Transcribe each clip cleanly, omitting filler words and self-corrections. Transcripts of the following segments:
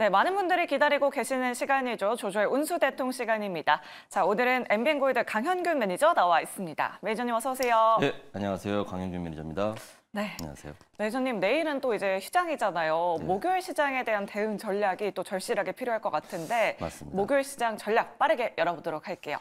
네, 많은 분들이 기다리고 계시는 시간이죠. 조조의 운수대통 시간입니다. 자, 오늘은 엠비엔골드 강현균 매니저 나와 있습니다. 매니저님 어서 오세요. 네, 안녕하세요. 강현균 매니저입니다. 네. 안녕하세요. 매니저님, 내일은 또 이제 휴장이잖아요. 네. 목요일 시장에 대한 대응 전략이 또 절실하게 필요할 것 같은데 맞습니다. 목요일 시장 전략 빠르게 열어보도록 할게요.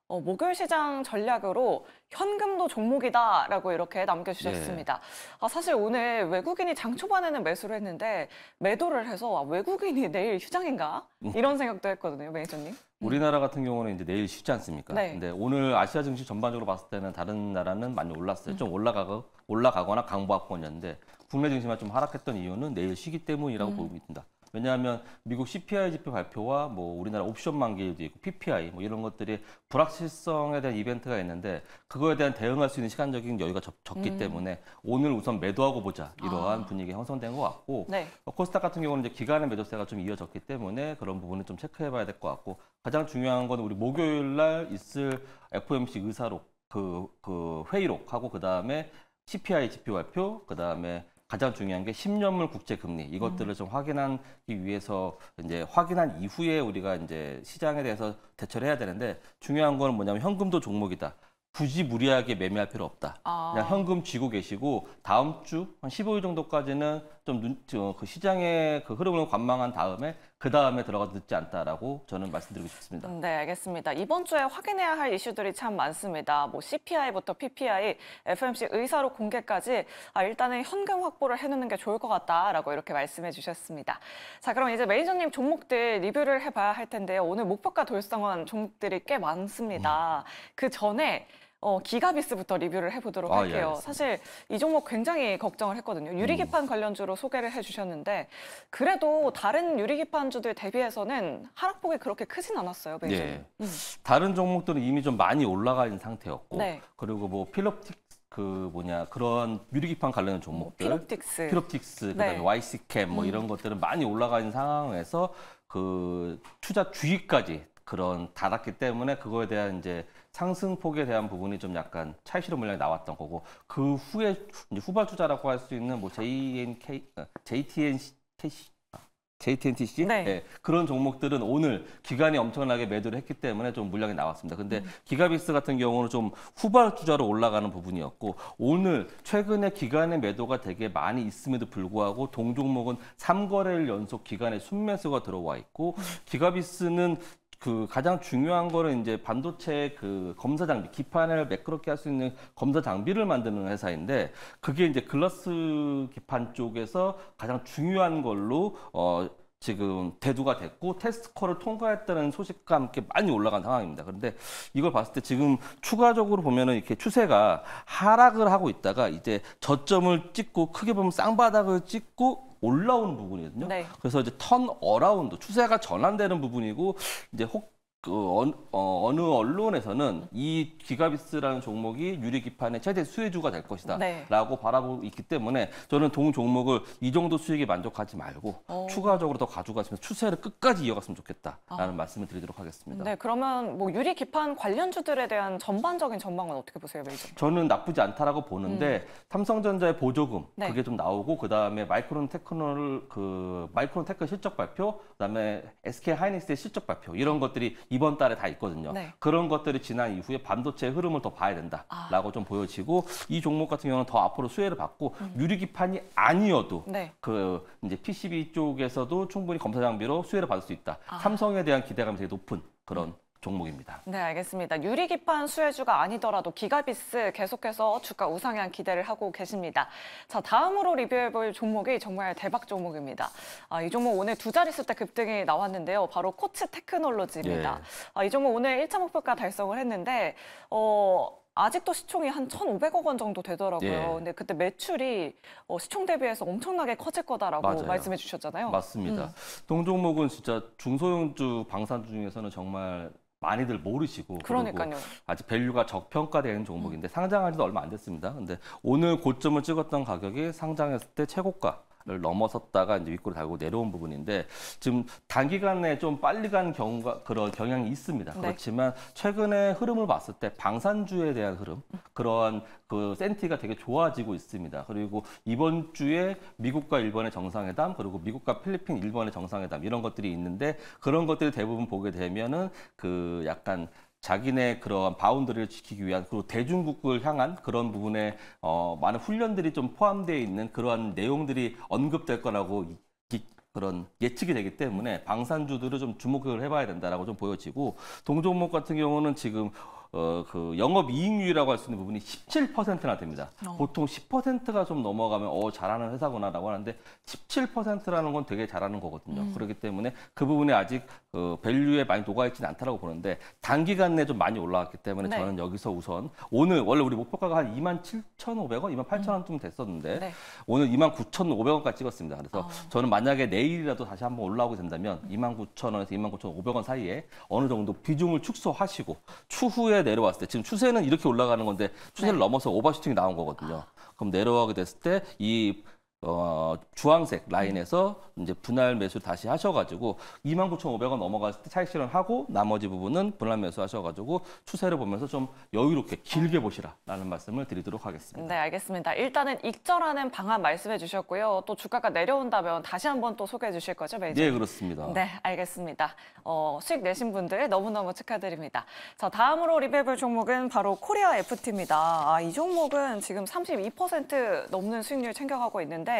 목요일 시장 전략으로 현금도 종목이다라고 이렇게 남겨주셨습니다. 네. 사실 오늘 외국인이 장 초반에는 매수를 했는데 매도를 해서 외국인이 내일 휴장인가? 이런 생각도 했거든요, 매니저님. 우리나라 같은 경우는 이제 내일 쉬지 않습니까? 네. 근데 오늘 아시아 증시 전반적으로 봤을 때는 다른 나라는 많이 올랐어요. 좀 올라가거나 강보합권이었는데 국내 증시만 좀 하락했던 이유는 내일 쉬기 때문이라고 보고 있습니다. 왜냐하면 미국 CPI 지표 발표와 뭐 우리나라 옵션 만기도 있고 PPI 뭐 이런 것들이 불확실성에 대한 이벤트가 있는데 그거에 대한 대응할 수 있는 시간적인 여유가 적기 때문에 오늘 우선 매도하고 보자 이러한 분위기 형성된 것 같고 네. 코스닥 같은 경우는 이제 기간의 매도세가 좀 이어졌기 때문에 그런 부분을 좀 체크해봐야 될 것 같고 가장 중요한 건 우리 목요일 날 있을 FOMC 의사록 그 회의록하고 그 다음에 CPI 지표 발표 그 다음에 가장 중요한 게 10년물 국제 금리 이것들을 좀 확인하기 위해서 이제 확인한 이후에 우리가 이제 시장에 대해서 대처를 해야 되는데 중요한 거는 뭐냐면 현금도 종목이다. 굳이 무리하게 매매할 필요 없다. 그냥 현금 쥐고 계시고 다음 주 한 15일 정도까지는 좀 그 시장의 그 흐름을 관망한 다음에 그 다음에 들어가도 늦지 않다라고 저는 말씀드리고 싶습니다. 네, 알겠습니다. 이번 주에 확인해야 할 이슈들이 참 많습니다. 뭐 CPI부터 PPI, FOMC 의사록 공개까지 일단은 현금 확보를 해놓는 게 좋을 것 같다라고 이렇게 말씀해 주셨습니다. 자, 그럼 이제 매니저님 종목들 리뷰를 해봐야 할 텐데요. 오늘 목표가 돌성한 종목들이 꽤 많습니다. 그 전에 기가비스부터 리뷰를 해보도록 할게요. 예, 사실 이 종목 굉장히 걱정을 했거든요. 유리기판 관련주로 소개를 해주셨는데 그래도 다른 유리기판주들 대비해서는 하락폭이 그렇게 크진 않았어요, 매니저님. 예. 다른 종목들은 이미 좀 많이 올라가 있는 상태였고 네. 그리고 뭐 필롭틱스 그런 유리기판 관련 종목들 필롭틱스 그다음에 네. YC캠 뭐 이런 것들은 많이 올라가 있는 상황에서 그 투자 주의까지 그런 달았기 때문에 그거에 대한 이제 상승폭에 대한 부분이 좀 약간 차익 실현 물량이 나왔던 거고 그 후에 이제 후발 투자라고 할 수 있는 뭐 JTNTC 네. 네, 그런 종목들은 오늘 기관이 엄청나게 매도를 했기 때문에 좀 물량이 나왔습니다. 근데 기가비스 같은 경우는 좀 후발 투자로 올라가는 부분이었고 오늘 최근에 기관의 매도가 되게 많이 있음에도 불구하고 동종목은 3거래일 연속 기관의 순매수가 들어와 있고 기가비스는 그 가장 중요한 거는 이제 반도체 그 검사 장비, 기판을 매끄럽게 할 수 있는 검사 장비를 만드는 회사인데 그게 이제 글라스 기판 쪽에서 가장 중요한 걸로 지금 대두가 됐고 테스트콜을 통과했다는 소식과 함께 많이 올라간 상황입니다. 그런데 이걸 봤을 때 지금 추가적으로 보면은 이렇게 추세가 하락을 하고 있다가 이제 저점을 찍고 크게 보면 쌍바닥을 찍고 올라오는 부분이거든요. 네. 그래서 이제 턴 어라운드 추세가 전환되는 부분이고 이제 어느 언론에서는 이 기가비스라는 종목이 유리기판의 최대 수혜주가 될 것이다 네. 라고 바라보고 있기 때문에 저는 동 종목을 이 정도 수익에 만족하지 말고 추가적으로 더 가져가시면서 추세를 끝까지 이어갔으면 좋겠다라는 말씀을 드리도록 하겠습니다. 네, 그러면 뭐 유리기판 관련주들에 대한 전반적인 전망은 어떻게 보세요, 매니저님? 저는 나쁘지 않다라고 보는데 삼성전자의 보조금 네. 그게 좀 나오고 그다음에 마이크론 테크 실적 발표, 그다음에 SK 하이닉스의 실적 발표 이런 것들이 이번 달에 다 있거든요. 네. 그런 것들이 지난 이후에 반도체의 흐름을 더 봐야 된다라고 좀 보여지고 이 종목 같은 경우는 더 앞으로 수혜를 받고 유리기판이 아니어도 네. 그 이제 PCB 쪽에서도 충분히 검사 장비로 수혜를 받을 수 있다. 삼성에 대한 기대감이 되게 높은 그런 종목입니다. 네, 알겠습니다. 유리기판 수혜주가 아니더라도 기가비스 계속해서 주가 우상향 기대를 하고 계십니다. 자, 다음으로 리뷰해볼 종목이 정말 대박 종목입니다. 이 종목 오늘 두 자릿수 대 급등이 나왔는데요. 바로 코츠 테크놀로지입니다. 이 종목 오늘 1차 목표가 달성을 했는데 아직도 시총이 한 1,500억 원 정도 되더라고요. 근데 그때 매출이 시총 대비해서 엄청나게 커질 거다라고 맞아요. 말씀해 주셨잖아요. 맞습니다. 동종목은 진짜 중소형주 방산주 중에서는 정말 많이들 모르시고 그러니까요. 그리고 아직 밸류가 저평가되는 종목인데 상장한 지도 얼마 안 됐습니다. 근데 오늘 고점을 찍었던 가격이 상장했을 때 최고가 넘어섰다가 이제 윗골을 달고 내려온 부분인데 지금 단기간에 좀 빨리 간 경우가 그런 경향이 있습니다. 네. 그렇지만 최근에 흐름을 봤을 때 방산주에 대한 흐름, 그러한 그 센티가 되게 좋아지고 있습니다. 그리고 이번 주에 미국과 일본의 정상회담, 그리고 미국과 필리핀, 일본의 정상회담 이런 것들이 있는데 그런 것들이 대부분 보게 되면은 그 약간 자기네 그러한 바운더리를 지키기 위한 그리고 대중국을 향한 그런 부분에 많은 훈련들이 좀 포함되어 있는 그러한 내용들이 언급될 거라고 그런 예측이 되기 때문에 방산주들을 좀 주목을 해봐야 된다라고 좀 보여지고 동종목 같은 경우는 지금 그 영업이익률이라고 할 수 있는 부분이 17%나 됩니다. 보통 10%가 좀 넘어가면 잘하는 회사구나라고 하는데 17%라는 건 되게 잘하는 거거든요. 그렇기 때문에 그 부분에 아직 밸류에 많이 녹아있지는 않다라고 보는데 단기간 내에 좀 많이 올라왔기 때문에 네. 저는 여기서 우선 오늘 원래 우리 목표가가 한 27,500원, 28,000원 됐었는데 네. 오늘 29,500원까지 찍었습니다. 그래서 저는 만약에 내일이라도 다시 한번 올라오게 된다면 29,000원에서 29,500원 사이에 어느 정도 비중을 축소하시고 추후에 내려왔을 때 지금 추세는 이렇게 올라가는 건데 추세를 넘어서 오버슈팅이 나온 거거든요. 그럼 내려가게 됐을 때 이 주황색 라인에서 이제 분할 매수 다시 하셔가지고 29,500원 넘어갔을 때 차익 실현하고 나머지 부분은 분할 매수 하셔가지고 추세를 보면서 좀 여유롭게 길게 보시라라는 말씀을 드리도록 하겠습니다. 네, 알겠습니다. 일단은 익절하는 방안 말씀해 주셨고요. 또 주가가 내려온다면 다시 한번 또 소개해 주실 거죠, 매니저님? 네, 그렇습니다. 네, 알겠습니다. 수익 내신 분들 너무너무 축하드립니다. 자, 다음으로 리뷰해볼 종목은 바로 코리아 FT입니다. 이 종목은 지금 32% 넘는 수익률 챙겨가고 있는데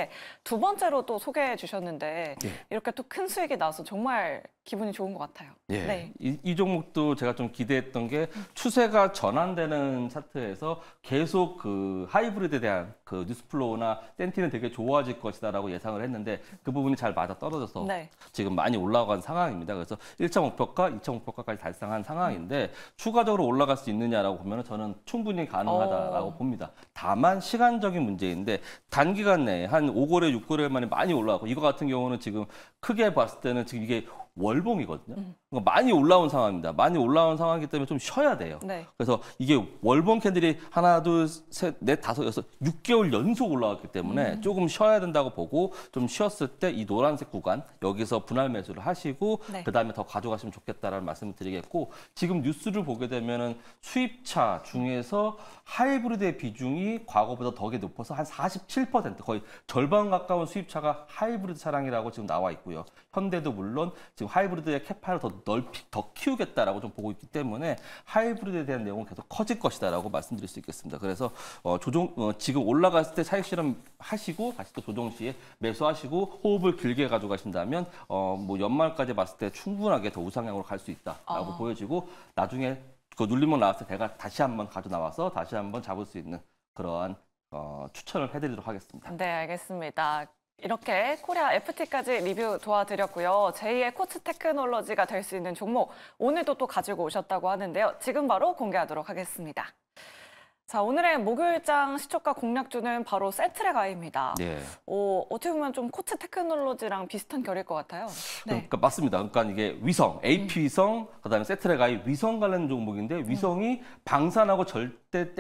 두 번째로 또 소개해 주셨는데 이렇게 또 큰 수익이 나서 정말 기분이 좋은 것 같아요. 예. 네. 이 종목도 제가 좀 기대했던 게 추세가 전환되는 차트에서 계속 그 하이브리드에 대한 그 뉴스플로우나 센티는 되게 좋아질 것이다라고 예상을 했는데 그 부분이 잘 맞아 떨어져서 네. 지금 많이 올라간 상황입니다. 그래서 1차 목표가, 2차 목표가까지 달성한 상황인데 추가적으로 올라갈 수 있느냐라고 보면 저는 충분히 가능하다라고 봅니다. 다만 시간적인 문제인데 단기간 내에 한 5거래, 6거래 만에 많이 올라가고 이거 같은 경우는 지금 크게 봤을 때는 지금 이게 월봉이거든요. 그러니까 많이 올라온 상황입니다. 많이 올라온 상황이기 때문에 좀 쉬어야 돼요. 네. 그래서 이게 월봉 캔들이 하나, 둘, 셋, 넷, 다섯, 여섯, 6개월 연속 올라왔기 때문에 조금 쉬어야 된다고 보고 좀 쉬었을 때 이 노란색 구간 여기서 분할 매수를 하시고 네. 그다음에 더 가져가시면 좋겠다라는 말씀을 드리겠고 지금 뉴스를 보게 되면은 수입차 중에서 하이브리드의 비중이 과거보다 더 높아서 한 47% 거의 절반 가까운 수입차가 하이브리드 차량이라고 지금 나와 있고요. 현대도 물론 지금 하이브리드의 캐파를 더 키우겠다라고 좀 보고 있기 때문에 하이브리드에 대한 내용은 계속 커질 것이다라고 말씀드릴 수 있겠습니다. 그래서 지금 올라갔을 때 차익 실현 하시고 다시 또 조정 시에 매수하시고 호흡을 길게 가져가신다면 뭐 연말까지 봤을 때 충분하게 더 우상향으로 갈 수 있다라고 보여지고 나중에 그 눌림목 나왔을 때 제가 다시 한번 가져 나와서 다시 한번 잡을 수 있는 그러한 추천을 해드리도록 하겠습니다. 네, 알겠습니다. 이렇게 코리아 FT까지 리뷰 도와드렸고요. 제2의 코츠 테크놀로지가 될 수 있는 종목 오늘도 또 가지고 오셨다고 하는데요. 지금 바로 공개하도록 하겠습니다. 자, 오늘의 목요일장 시초가 공략주는 바로 세트레가입니다. 네. 어떻게 보면 좀 코츠 테크놀로지랑 비슷한 결일 것 같아요. 네. 그러니까 맞습니다. 그러니까 이게 위성, AP 위성, 그다음에 세트레가이 위성 관련 종목인데 위성이 방산하고 절대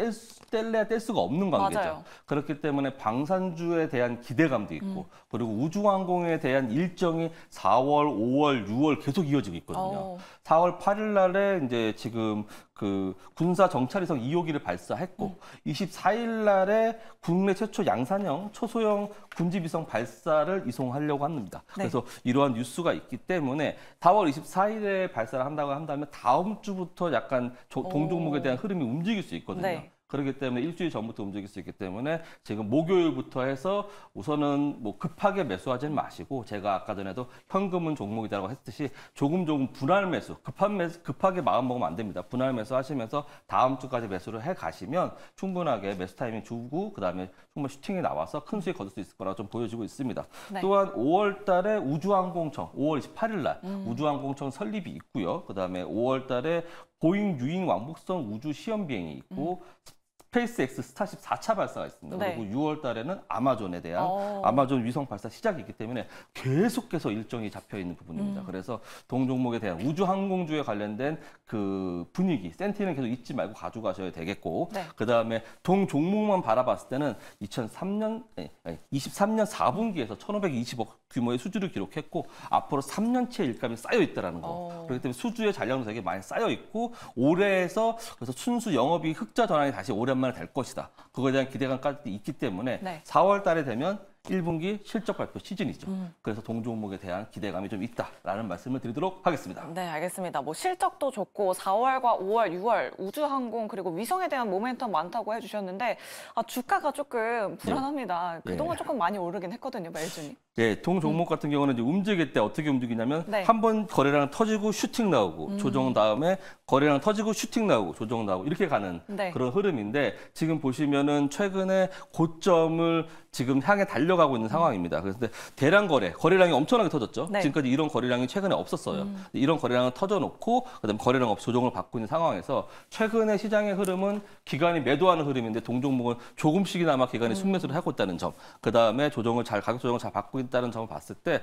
뗄래야 뗄 수가 없는 관계죠. 맞아요. 그렇기 때문에 방산주에 대한 기대감도 있고 그리고 우주항공에 대한 일정이 4월, 5월, 6월 계속 이어지고 있거든요. 4월 8일 날에 이제 지금 그 군사 정찰위성 2호기를 발사했고 24일 날에 국내 최초 양산형 초소형 군지위성 발사를 이송하려고 합니다. 네. 그래서 이러한 뉴스가 있기 때문에 4월 24일에 발사를 한다고 한다면 다음 주부터 약간 동종목에 대한 흐름이 움직일 수 있거든요. 네. 그렇기 때문에 일주일 전부터 움직일 수 있기 때문에 지금 목요일부터 해서 우선은 뭐 급하게 매수하지는 마시고 제가 아까 전에도 현금은 종목이라고 했듯이 조금 분할 매수, 급하게 마음 먹으면 안 됩니다. 분할 매수 하시면서 다음 주까지 매수를 해 가시면 충분하게 매수 타이밍 주고 그다음에 충분히 슈팅이 나와서 큰 수익 거둘 수 있을 거라고 좀 보여지고 있습니다. 네. 또한 5월 달에 우주항공청, 5월 28일 날 우주항공청 설립이 있고요. 그다음에 5월 달에 보잉 유잉 왕복선 우주 시험 비행이 있고 스페이스X 스타쉽 4차 발사가 있습니다. 네. 그리고 6월 달에는 아마존에 대한 아마존 위성 발사 시작이 있기 때문에 계속해서 일정이 잡혀 있는 부분입니다. 그래서 동종목에 대한 우주 항공주에 관련된 그 분위기, 센티는 계속 잊지 말고 가져가셔야 되겠고, 네. 그다음에 동종목만 바라봤을 때는 23년 4분기에서 1,520억 규모의 수주를 기록했고 앞으로 3년치의 일감이 쌓여 있다라는 거. 그렇기 때문에 수주의 잔량도 되게 많이 쌓여 있고 올해에서 그래서 순수 영업이익 흑자 전환이 다시 오랜만에 될 것이다. 그거에 대한 기대감까지 있기 때문에 네. 4월 달에 되면 1분기 실적 발표 시즌이죠. 그래서 동종목에 대한 기대감이 좀 있다라는 말씀을 드리도록 하겠습니다. 네, 알겠습니다. 뭐 실적도 좋고 4월과 5월, 6월 우주항공 그리고 위성에 대한 모멘텀 많다고 해주셨는데 주가가 조금 불안합니다. 그동안 조금 많이 오르긴 했거든요, 멜준이. 예, 동종목 같은 경우는 이제 움직일 때 어떻게 움직이냐면 네. 한번 거래량 터지고 슈팅 나오고 조정 다음에 거래량 터지고 슈팅 나오고 조정 나오고 이렇게 가는 네. 그런 흐름인데 지금 보시면은 최근에 고점을 지금 향해 달려가고 있는 상황입니다. 그래서 대량 거래량이 엄청나게 터졌죠. 네. 지금까지 이런 거래량이 최근에 없었어요. 이런 거래량을 터져놓고 그다음에 거래량 없이 조정을 받고 있는 상황에서 최근에 시장의 흐름은 기관이 매도하는 흐름인데 동종목은 조금씩이나마 기관이 순매수를 하고 있다는 점. 그다음에 가격 조정을 잘 받고 있다는 점을 봤을 때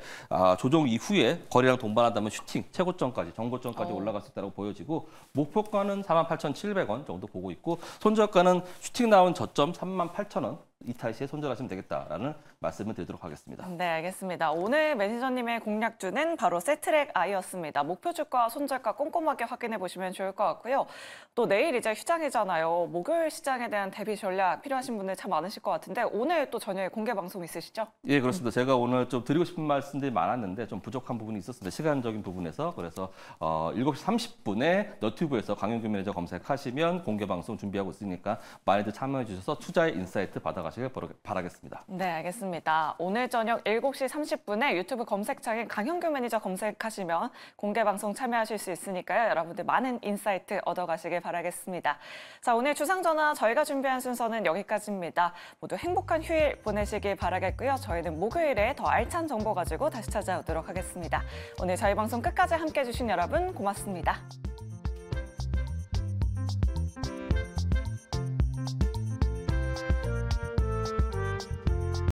조정 이후에 거래량 동반한다면 슈팅 최고점까지 정고점까지 올라갈 수 있다고 보여지고 목표가는 48,700원 정도 보고 있고 손절가는 슈팅 나온 저점 38,000원 이탈시에 손절하시면 되겠다라는 말씀을 드리도록 하겠습니다. 네, 알겠습니다. 오늘 매니저님의 공략주는 바로 세트랙 I였습니다. 목표주가, 손절가 꼼꼼하게 확인해 보시면 좋을 것 같고요. 또 내일 이제 휴장이잖아요. 목요일 시장에 대한 대비 전략 필요하신 분들 참 많으실 것 같은데 오늘 또 저녁에 공개 방송 있으시죠? 예, 그렇습니다. 제가 오늘 좀 드리고 싶은 말씀들이 많았는데 좀 부족한 부분이 있었습니다. 시간적인 부분에서. 그래서 7시 30분에 너튜브에서 강윤규 매니저 검색하시면 공개 방송 준비하고 있으니까 많이들 참여해 주셔서 투자의 인사이트 받아가시길 바라겠습니다. 네, 알겠습니다. 오늘 저녁 7시 30분에 유튜브 검색창에 강현규 매니저 검색하시면 공개 방송 참여하실 수 있으니까요. 여러분들 많은 인사이트 얻어가시길 바라겠습니다. 자, 오늘 주상전화 저희가 준비한 순서는 여기까지입니다. 모두 행복한 휴일 보내시길 바라겠고요. 저희는 목요일에 더 알찬 정보 가지고 다시 찾아오도록 하겠습니다. 오늘 저희 방송 끝까지 함께해 주신 여러분 고맙습니다.